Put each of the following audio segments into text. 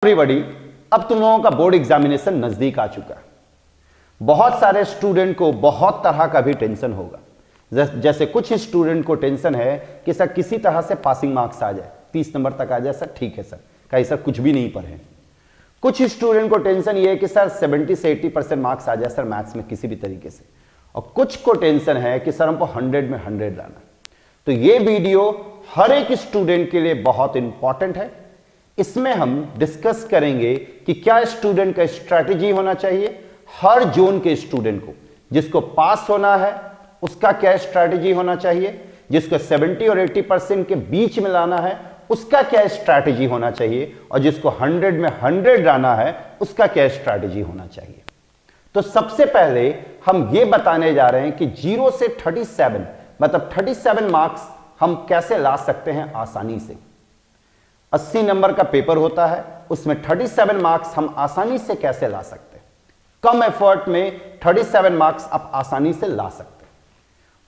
Everybody, अब तुम लोगों का बोर्ड एग्जामिनेशन नजदीक आ चुका है। बहुत सारे स्टूडेंट को बहुत तरह का भी टेंशन होगा। जैसे कुछ स्टूडेंट को टेंशन है कि सर किसी तरह से पासिंग मार्क्स आ जाए, 30 नंबर तक आ जाए। सर ठीक है सर, कहीं सर कुछ भी नहीं पढ़े। कुछ स्टूडेंट को टेंशन ये है कि सर 70 से 80% मार्क्स आ जाए सर मैथ्स में किसी भी तरीके से। और कुछ को टेंशन है कि सर हमको 100 में 100 लाना। तो ये वीडियो हर एक स्टूडेंट के लिए बहुत इंपॉर्टेंट है। इसमें हम डिस्कस करेंगे कि क्या स्टूडेंट का स्ट्रैटेजी होना चाहिए, हर जोन के स्टूडेंट को। जिसको पास होना है उसका क्या स्ट्रैटेजी होना चाहिए, जिसको 70 और 80% के बीच में लाना है उसका क्या स्ट्रैटेजी होना चाहिए, और जिसको 100 में 100 लाना है उसका क्या स्ट्रैटेजी होना चाहिए। तो सबसे पहले हम ये बताने जा रहे हैं कि 0 से 37 मतलब 37 मार्क्स हम कैसे ला सकते हैं आसानी से। 80 नंबर का पेपर होता है, उसमें 37 मार्क्स हम आसानी से कैसे ला सकते हैं। कम एफर्ट में 37 मार्क्स आप आसानी से ला सकते हैं।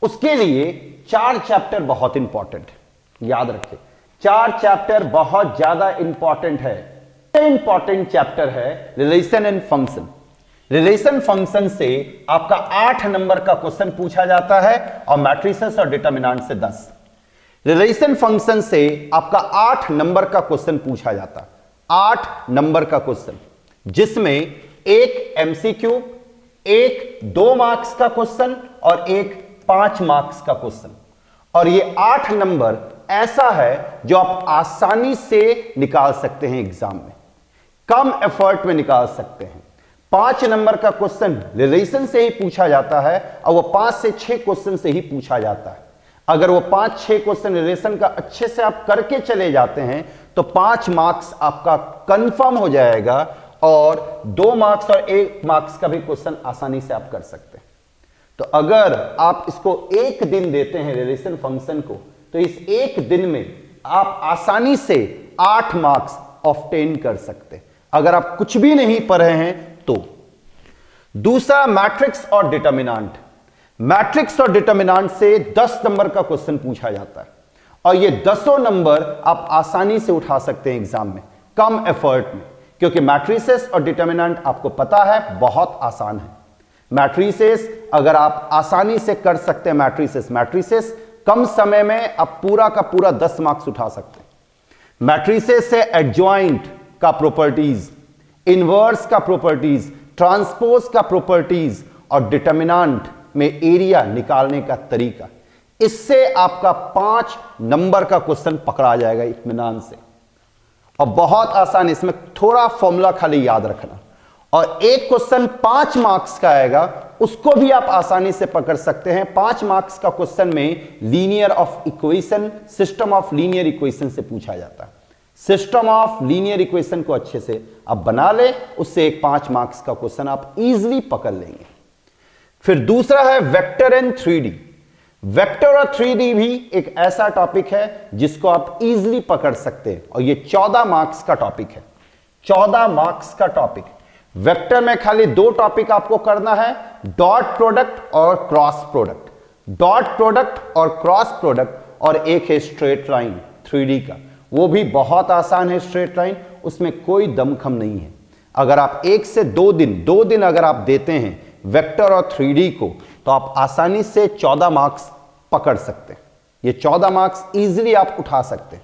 उसके लिए 4 चैप्टर बहुत इंपॉर्टेंट है, याद रखें 4 चैप्टर बहुत ज्यादा इंपॉर्टेंट है। इंपॉर्टेंट चैप्टर है relation and function. Relation function से आपका 8 नंबर का क्वेश्चन पूछा जाता है और मैट्रिसेस और डिटरमिनेंट से 10। रिलेशन फंक्शन से आपका 8 नंबर का क्वेश्चन पूछा जाता है, 8 नंबर का क्वेश्चन, जिसमें एक एमसीक्यू, एक 2 मार्क्स का क्वेश्चन और एक 5 मार्क्स का क्वेश्चन। और ये 8 नंबर ऐसा है जो आप आसानी से निकाल सकते हैं एग्जाम में, कम एफर्ट में निकाल सकते हैं। 5 नंबर का क्वेश्चन रिलेशन से ही पूछा जाता है और वो 5 से 6 क्वेश्चन से ही पूछा जाता है। अगर वो 5-6 क्वेश्चन रिलेशन का अच्छे से आप करके चले जाते हैं तो 5 मार्क्स आपका कंफर्म हो जाएगा, और 2 मार्क्स और 1 मार्क्स का भी क्वेश्चन आसानी से आप कर सकते हैं। तो अगर आप इसको एक दिन देते हैं रिलेशन फंक्शन को, तो इस एक दिन में आप आसानी से 8 मार्क्स ऑब्टेन कर सकते हैं, अगर आप कुछ भी नहीं पढ़े हैं तो। दूसरा मैट्रिक्स और डिटरमिनेंट। मैट्रिक्स और डिटरमिनेंट से 10 नंबर का क्वेश्चन पूछा जाता है, और ये 10 नंबर आप आसानी से उठा सकते हैं एग्जाम में कम एफर्ट में, क्योंकि मैट्रिसेस और डिटरमिनेंट आपको पता है बहुत आसान है। मैट्रिसेस अगर आप आसानी से कर सकते हैं, मैट्रिसेस कम समय में आप पूरा का पूरा 10 मार्क्स उठा सकते हैं। मैट्रिसेस से एडजॉइंट का प्रॉपर्टीज, इनवर्स का प्रॉपर्टीज, ट्रांसपोज का प्रॉपर्टीज और डिटरमिनेंट में एरिया निकालने का तरीका, इससे आपका 5 नंबर का क्वेश्चन पकड़ा जाएगा इत्मीनान से। और बहुत आसान, इसमें थोड़ा फॉर्मूला खाली याद रखना, और एक क्वेश्चन 5 मार्क्स का आएगा उसको भी आप आसानी से पकड़ सकते हैं। 5 मार्क्स का क्वेश्चन में linear of equation, system of linear equation से पूछा जाता है। सिस्टम ऑफ लीनियर इक्वेशन को अच्छे से आप बना ले, उससे एक 5 मार्क्स का क्वेश्चन आप इजीली पकड़ लेंगे। फिर दूसरा है वेक्टर एंड 3D। वेक्टर और 3D भी एक ऐसा टॉपिक है जिसको आप इजीली पकड़ सकते हैं, और ये 14 मार्क्स का टॉपिक है। 14 मार्क्स का टॉपिक। वेक्टर में खाली 2 टॉपिक आपको करना है, डॉट प्रोडक्ट और क्रॉस प्रोडक्ट। डॉट प्रोडक्ट और क्रॉस प्रोडक्ट, और एक है स्ट्रेट लाइन 3D का, वो भी बहुत आसान है। स्ट्रेट लाइन, उसमें कोई दमखम नहीं है। अगर आप 1 से 2 दिन अगर आप देते हैं वेक्टर और 3D को, तो आप आसानी से 14 मार्क्स पकड़ सकते हैं। ये 14 मार्क्स इजीली आप उठा सकते हैं।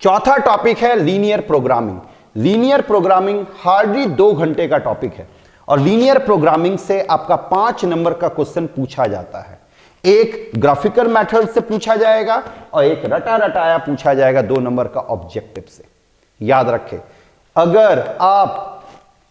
चौथा टॉपिक है linear programming. Linear programming hardly 2 घंटे का टॉपिक है, और लीनियर प्रोग्रामिंग से आपका 5 नंबर का क्वेश्चन पूछा जाता है। एक ग्राफिकल मेथड से पूछा जाएगा और एक रटा रटाया पूछा जाएगा 2 नंबर का ऑब्जेक्टिव से। याद रखें, अगर आप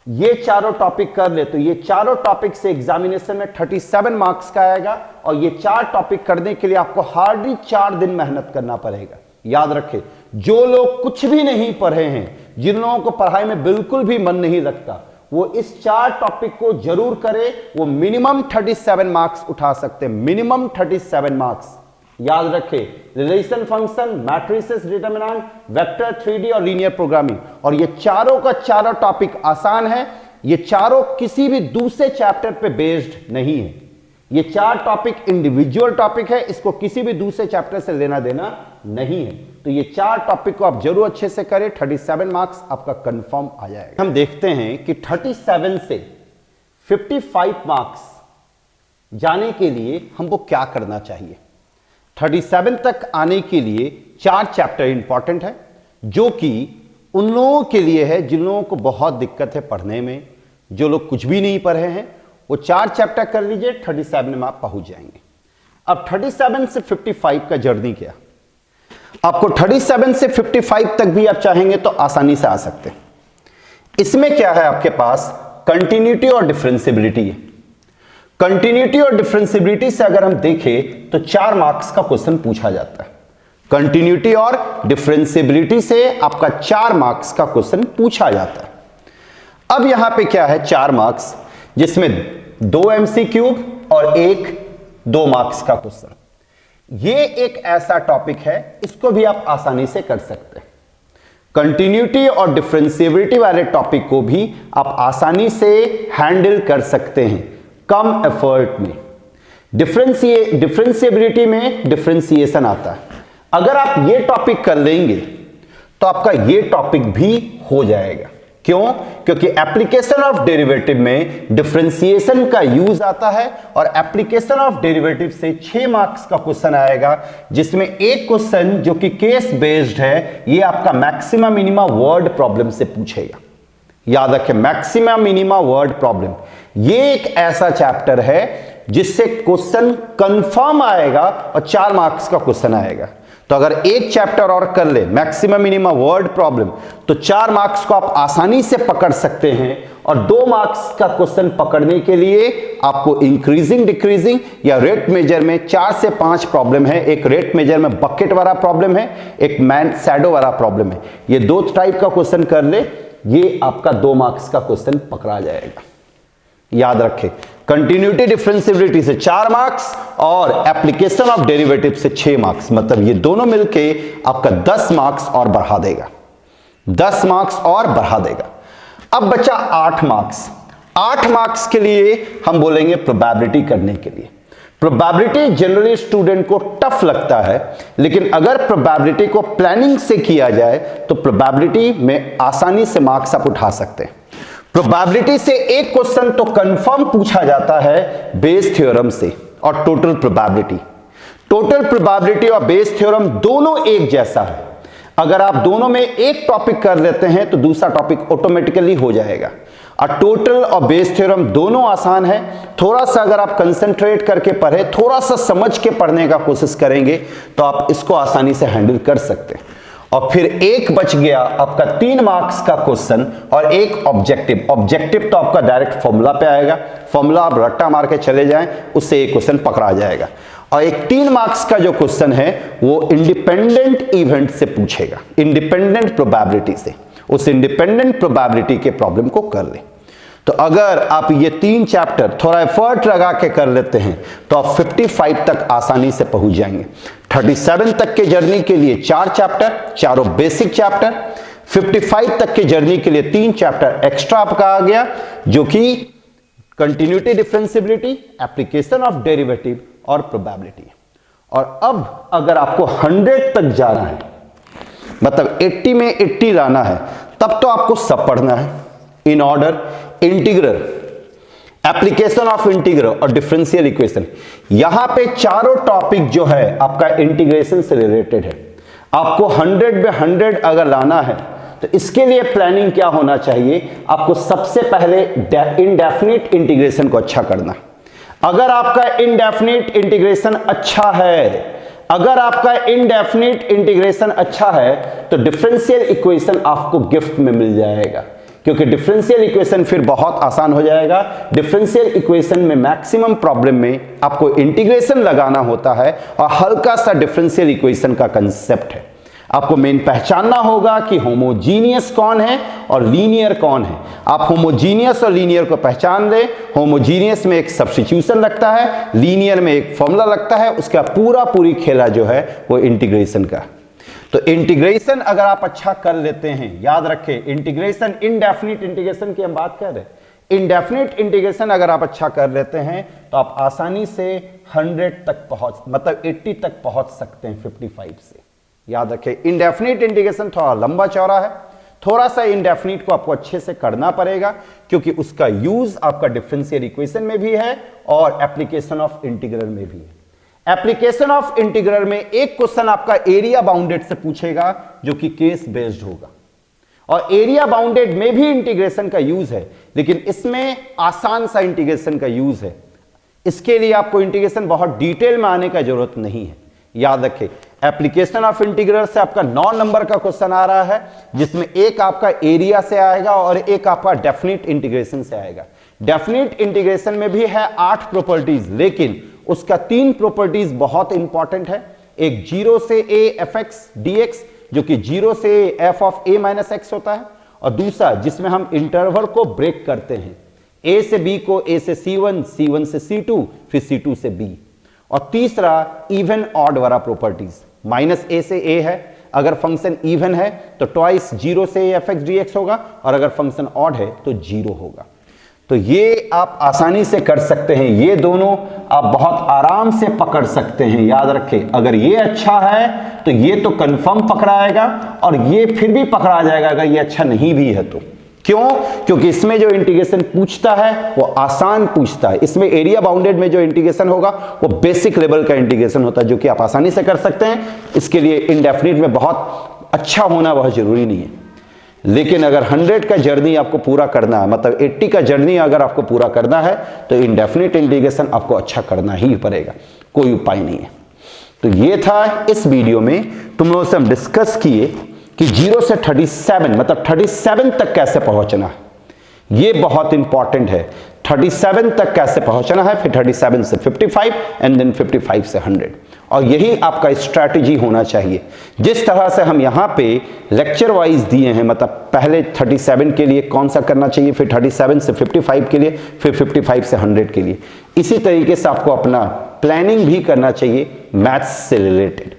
ये चारों टॉपिक कर ले तो ये चारों टॉपिक से एग्जामिनेशन में 37 मार्क्स का आएगा, और ये 4 टॉपिक करने के लिए आपको हार्डली 4 दिन मेहनत करना पड़ेगा। याद रखें, जो लोग कुछ भी नहीं पढ़े हैं, जिन लोगों को पढ़ाई में बिल्कुल भी मन नहीं लगता, वो इस 4 टॉपिक को जरूर करें। वो मिनिमम 37 मार्क्स उठा सकते हैं, मिनिमम 37 मार्क्स। याद रखें, relation function, matrices, determinant, vector, 3D और लीनियर प्रोग्रामिंग, और ये चारों का चारों टॉपिक आसान है। ये चारों किसी भी दूसरे चैप्टर पे बेस्ड नहीं है। ये 4 टॉपिक इंडिविजुअल टॉपिक है, इसको किसी भी दूसरे चैप्टर से लेना देना नहीं है। तो ये 4 टॉपिक को आप जरूर अच्छे से करें, 37 मार्क्स आपका कंफर्म आ जाएगा। हम देखते हैं कि 37 से 55 मार्क्स जाने के लिए हमको क्या करना चाहिए। 37 तक आने के लिए 4 चैप्टर इंपॉर्टेंट है, जो कि उन लोगों के लिए है जिन लोगों को बहुत दिक्कत है पढ़ने में, जो लोग कुछ भी नहीं पढ़े हैं, वो 4 चैप्टर कर लीजिए, 37 में आप पहुंच जाएंगे। अब 37 से 55 का जर्नी क्या, आपको 37 से 55 तक भी आप चाहेंगे तो आसानी से आ सकते हैं। इसमें क्या है, आपके पास कंटिन्यूटी और डिफरेंशियबिलिटी है। कंटिन्यूटी और डिफरेंशियबिलिटी से अगर हम देखें तो 4 मार्क्स का क्वेश्चन पूछा जाता है। कंटिन्यूटी और डिफरेंशियबिलिटी से आपका 4 मार्क्स का क्वेश्चन पूछा जाता है। अब यहां पे क्या है, 4 मार्क्स, जिसमें 2 MCQ और एक 2 मार्क्स का क्वेश्चन। ये एक ऐसा टॉपिक है, इसको भी आप आसानी से कर सकते हैं। कंटिन्यूटी और डिफरेंशियबिलिटी वाले टॉपिक को भी आप आसानी से हैंडल कर सकते हैं कम एफर्ट में। डिफरेंशियबिलिटी में डिफरेंशिएशन आता है। अगर आप ये टॉपिक कर लेंगे तो आपका ये टॉपिक भी हो जाएगा। क्यों? क्योंकि एप्लीकेशन ऑफ डेरिवेटिव में डिफरेंशिएशन का यूज आता है, और एप्लीकेशन ऑफ डेरिवेटिव से 6 मार्क्स का क्वेश्चन आएगा, जिसमें एक क्वेश्चन जो कि केस बेस्ड है, ये आपका मैक्सिमा मिनिमा वर्ड प्रॉब्लम से पूछेगा। याद रखें, मैक्सिमा मिनिमा वर्ड प्रॉब्लम ये एक ऐसा चैप्टर है जिससे क्वेश्चन कंफर्म आएगा और 4 मार्क्स का क्वेश्चन आएगा। तो अगर एक चैप्टर और कर ले, मैक्सिमा मिनिमा वर्ड प्रॉब्लम, तो 4 मार्क्स को आप आसानी से पकड़ सकते हैं। और 2 मार्क्स का क्वेश्चन पकड़ने के लिए आपको इंक्रीजिंग डिक्रीजिंग या रेट मेजर में 4 से 5 प्रॉब्लम है। एक रेट मेजर में बकेट वाला प्रॉब्लम है, एक मैन शैडो वाला प्रॉब्लम है। ये 2 टाइप का क्वेश्चन कर ले, ये आपका 2 मार्क्स का क्वेश्चन पकड़ा जाएगा। याद रखें, कंटिन्यूटी डिफरेंशियबिलिटी से 4 मार्क्स और एप्लीकेशन ऑफ डेरिवेटिव से 6 मार्क्स, मतलब ये दोनों मिलके आपका 10 मार्क्स और बढ़ा देगा, 10 मार्क्स और बढ़ा देगा। अब बचा 8 मार्क्स। 8 मार्क्स के लिए हम बोलेंगे प्रोबेबिलिटी करने के लिए। प्रोबेबिलिटी जनरली स्टूडेंट को टफ लगता है, लेकिन अगर प्रोबेबिलिटी को प्लानिंग से किया जाए तो प्रोबेबिलिटी में आसानी से मार्क्स आप उठा सकते हैं। प्रोबेबिलिटी से एक क्वेश्चन तो कंफर्म पूछा जाता है बेस थ्योरम से, और टोटल प्रोबेबिलिटी। टोटल प्रोबेबिलिटी और बेस थ्योरम दोनों एक जैसा है। अगर आप दोनों में एक टॉपिक कर लेते हैं तो दूसरा टॉपिक ऑटोमेटिकली हो जाएगा। और टोटल और बेस थ्योरम दोनों आसान है। थोड़ा सा अगर आप कंसंट्रेट करके पढ़े, थोड़ा सा समझ के पढ़ने का कोशिश करेंगे तो आप इसको आसानी से हैंडल कर सकते हैं। और फिर एक बच गया आपका 3 मार्क्स का क्वेश्चन और एक ऑब्जेक्टिव। ऑब्जेक्टिव तो आपका डायरेक्ट फॉर्मूला पे आएगा, फॉर्मूला आप रट्टा मार के चले जाएं, उससे एक क्वेश्चन पकड़ा जाएगा। और एक 3 मार्क्स का जो क्वेश्चन है वो इंडिपेंडेंट इवेंट से पूछेगा, इंडिपेंडेंट प्रोबेबिलिटी से। उस इंडिपेंडेंट प्रोबेबिलिटी के प्रॉब्लम को कर ले। तो अगर आप ये 3 चैप्टर थोड़ा एफर्ट लगा के कर लेते हैं तो आप 55 तक आसानी से पहुंच जाएंगे। 37 तक के जर्नी के लिए 4 चैप्टर, चारों बेसिक चैप्टर। 55 तक के जर्नी के लिए 3 चैप्टर एक्स्ट्रा आपका आ गया, जो कि continuity differentiability, application of derivative और प्रोबेबिलिटी। और अब अगर आपको 100 तक जाना है, मतलब 80 में 80 लाना है, तब तो आपको सब पढ़ना है in order. Integral, application of integral और डिफरेंशियल इक्वेशन। यहां पे चारों टॉपिक जो है आपका इंटीग्रेशन से रिलेटेड है। आपको 100 में 100 अगर लाना है तो इसके लिए प्लानिंग क्या होना चाहिए, आपको सबसे पहले इनडेफिनिट इंटीग्रेशन को अच्छा करना। अगर आपका इनडेफिनिट इंटीग्रेशन अच्छा है, अगर आपका इनडेफिनिट इंटीग्रेशन अच्छा है तो डिफरेंशियल इक्वेशन आपको गिफ्ट में मिल जाएगा, क्योंकि डिफरेंशियल इक्वेशन फिर बहुत आसान हो जाएगा। डिफरेंशियल इक्वेशन में मैक्सिमम प्रॉब्लम में आपको इंटीग्रेशन लगाना होता है और हल्का सा डिफरेंशियल इक्वेशन का कंसेप्ट है। आपको मेन पहचानना होगा कि होमोजीनियस कौन है और लीनियर कौन है। आप होमोजीनियस और लीनियर को पहचान लें। होमोजीनियस में एक सब्स्टिट्यूशन लगता है, लीनियर में एक फॉर्मूला लगता है, उसका पूरी खेला जो है वो इंटीग्रेशन का। तो इंटीग्रेशन अगर आप अच्छा कर लेते हैं, याद रखें इंटीग्रेशन, इनडेफिनिट इंटीग्रेशन की हम बात कर रहे हैं। इनडेफिनिट इंटीग्रेशन अगर आप अच्छा कर लेते हैं तो आप आसानी से 100 तक पहुंच, मतलब 80 तक पहुंच सकते हैं 55 से। याद रखें, इंडेफिनिट इंटीग्रेशन थोड़ा लंबा चौड़ा है, थोड़ा सा इंडेफिनिट को आपको अच्छे से करना पड़ेगा क्योंकि उसका यूज आपका डिफरेंशियल इक्वेशन में भी है और एप्लीकेशन ऑफ इंटीग्रल में भी है। एप्लीकेशन ऑफ इंटीग्रल में एक क्वेश्चन आपका एरिया बाउंडेड से पूछेगा जो कि केस बेस्ड होगा, और एरिया बाउंडेड में भी इंटीग्रेशन का यूज है, लेकिन इसमें आसान सा इंटीग्रेशन का यूज है। इसके लिए आपको इंटीग्रेशन बहुत डिटेल में आने का जरूरत नहीं है। याद रखें, एप्लीकेशन ऑफ इंटीग्रल से आपका 9 नंबर का क्वेश्चन आ रहा है, जिसमें एक आपका एरिया से आएगा और एक आपका डेफिनिट इंटीग्रेशन से आएगा। डेफिनिट इंटीग्रेशन में भी है 8 प्रॉपर्टीज, लेकिन उसका 3 प्रॉपर्टीज बहुत इंपॉर्टेंट है। एक 0 से a fx dx जो कि 0 से f of a minus x होता है, और दूसरा जिसमें हम इंटरवल को ब्रेक करते हैं, a से b को a से c1, c1 से c2, फिर c2 से b, और तीसरा इवन ऑड वाला प्रॉपर्टीज, माइनस a से a है, अगर फंक्शन इवन है तो ट्वाइस 0 से a fx dx होगा, और अगर फंक्शन ऑड है तो 0 होगा। तो ये आप आसानी से कर सकते हैं, ये दोनों आप बहुत आराम से पकड़ सकते हैं। याद रखें, अगर ये अच्छा है तो ये तो कंफर्म पकड़ाएगा, और ये फिर भी पकड़ा जाएगा अगर ये अच्छा नहीं भी है तो। क्यों? क्योंकि इसमें जो इंटीग्रेशन पूछता है वो आसान पूछता है। इसमें एरिया बाउंडेड में जो इंटीग्रेशन होगा वो बेसिक लेवल का इंटीग्रेशन होता है, जो कि आप आसानी से कर सकते हैं। इसके लिए इंडेफिनिट में बहुत अच्छा होना बहुत जरूरी नहीं है, लेकिन अगर 100 का जर्नी आपको पूरा करना है, मतलब 80 का जर्नी अगर आपको पूरा करना है, तो इंडेफिनिट इंटीग्रेशन आपको अच्छा करना ही पड़ेगा, कोई उपाय नहीं है। तो ये था इस वीडियो में तुम लोगों से हम डिस्कस किए कि 0 से 37 मतलब 37 तक कैसे पहुंचना है, ये बहुत इंपॉर्टेंट है। 37 तक कैसे पहुंचना है, फिर 37 से 55 एंड देन 55 से 100, और यही आपका स्ट्रैटेजी होना चाहिए। जिस तरह से हम यहाँ पे लेक्चर वाइज दिए हैं, मतलब पहले 37 के लिए कौन सा करना चाहिए, फिर 37 से 55 के लिए, फिर 55 से 100 के लिए, इसी तरीके से आपको अपना प्लानिंग भी करना चाहिए मैथ्स से रिलेटेड।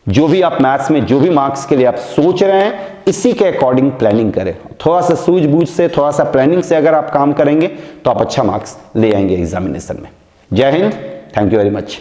जो भी आप मैथ्स में जो भी मार्क्स के लिए आप सोच रहे हैं, इसी के अकॉर्डिंग प्लानिंग करें। थोड़ा सा सूझबूझ से, थोड़ा सा प्लानिंग से अगर आप काम करेंगे तो आप अच्छा मार्क्स ले आएंगे एग्जामिनेशन में। जय Hind, thank you very much.